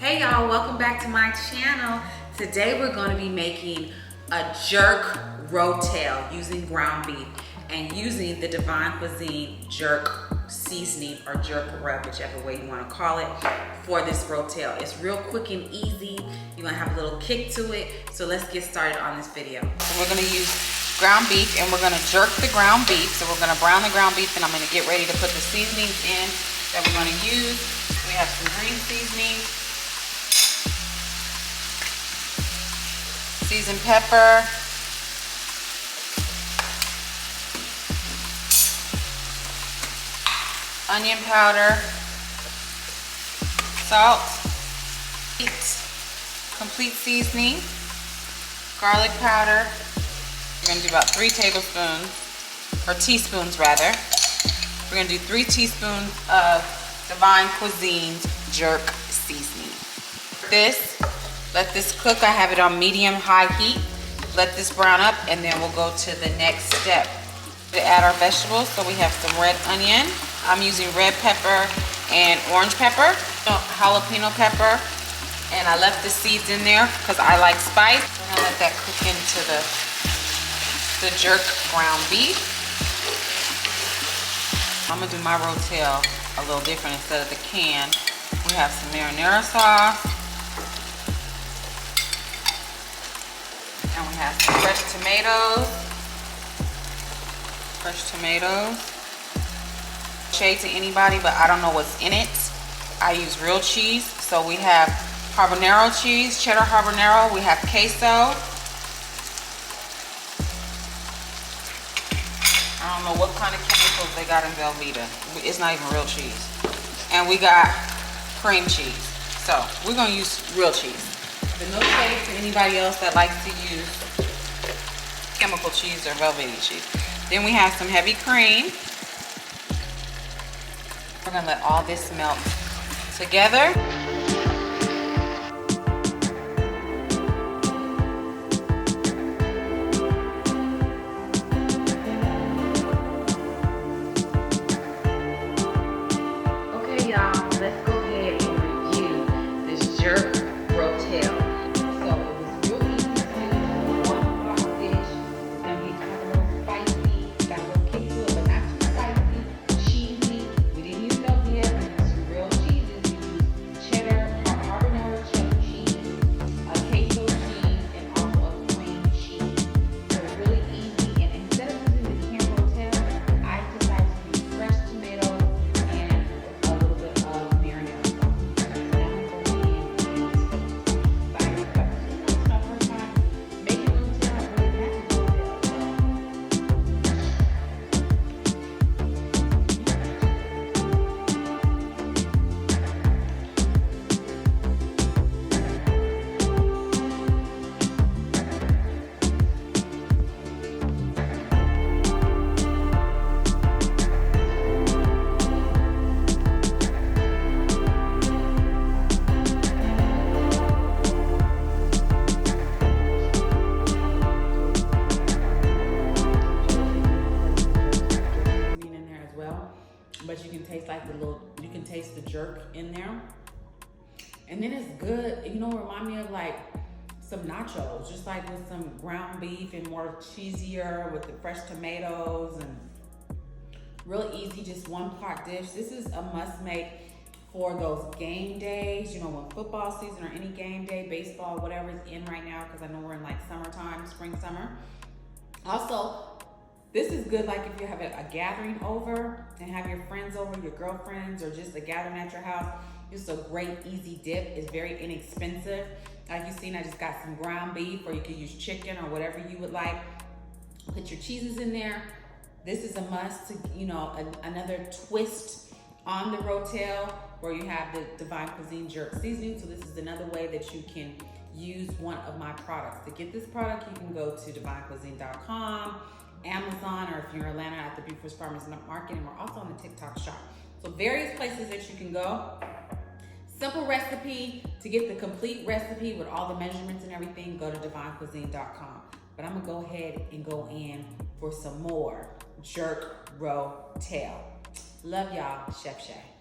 Hey y'all, welcome back to my channel. Today we're going to be making a jerk rotel using ground beef and using the DivineKuizine jerk seasoning or jerk rub, whichever way you want to call it, for this rotel. It's real quick and easy. You're going to have a little kick to it. So let's get started on this video. So we're going to use ground beef and we're going to jerk the ground beef. So we're going to brown the ground beef and I'm going to get ready to put the seasonings in that we're going to use. We have some green seasoning, seasoned pepper, onion powder, salt, complete seasoning, garlic powder. We're going to do about 3 tablespoons, or teaspoons rather. We're going to do 3 teaspoons of DivineKuizine jerk seasoning. Let this cook. I have it on medium-high heat. Let this brown up and then we'll go to the next step. To add our vegetables, so we have some red onion. I'm using red pepper and orange pepper, jalapeno pepper, and I left the seeds in there because I like spice. I'm gonna let that cook into the jerk ground beef. I'm gonna do my rotel a little different. Instead of the can, we have some marinara sauce, and we have some fresh tomatoes. Shade to anybody, but I don't know what's in it. I use real cheese. So we have habanero cheese, cheddar habanero. We have queso. I don't know what kind of chemicals they got in Velveeta. It's not even real cheese. And we got cream cheese. So we're gonna use real cheese. But no shade to anybody else that likes to use chemical cheese or Velveeta cheese. Then we have some heavy cream. We're gonna let all this melt together. Okay, y'all, let's go ahead and review this jerk rotel. So it was real easy to do. One pot dish. It's gonna be kind of a little spicy. Got a little kick to it, but not too spicy. Cheesy. We didn't use Velveeta. We used some real cheeses. We used cheddar, habanero cheese, queso cheese, and also a cream cheese. So it's really easy. And instead of using the can rotel, I decided to use fresh tomatoes and a little bit of marinara sauce. So I'm gonna go in and fire it up. So it's my first time making rotel. I really had to rotel. In there as well, but you can taste like you can taste the jerk in there, and then it's good. You know, remind me of like some nachos, just like with some ground beef and more cheesier with the fresh tomatoes, and real easy, just one pot dish. This is a must make for those game days, you know, when football season or any game day, baseball, whatever is in right now, because I know we're in like summertime, spring, summer. Also, this is good like if you have a gathering over and have your friends over, your girlfriends, or just a gathering at your house. It's a great easy dip. It's very inexpensive. Like you've seen, I just got some ground beef, or you could use chicken or whatever you would like. Put your cheeses in there. This is a must to, you know, another twist on the rotel where you have the DivineKuizine jerk seasoning. So this is another way that you can use one of my products. To get this product, you can go to DivineKuizine.com, Amazon, or if you're in Atlanta at the Beaufort Farmers Market, and we're also on the TikTok shop. So various places that you can go. Simple recipe. To get the complete recipe with all the measurements and everything, go to DivineKuizine.com. But I'm gonna go ahead and go in for some more jerk rotel. Love y'all, Chef Shay.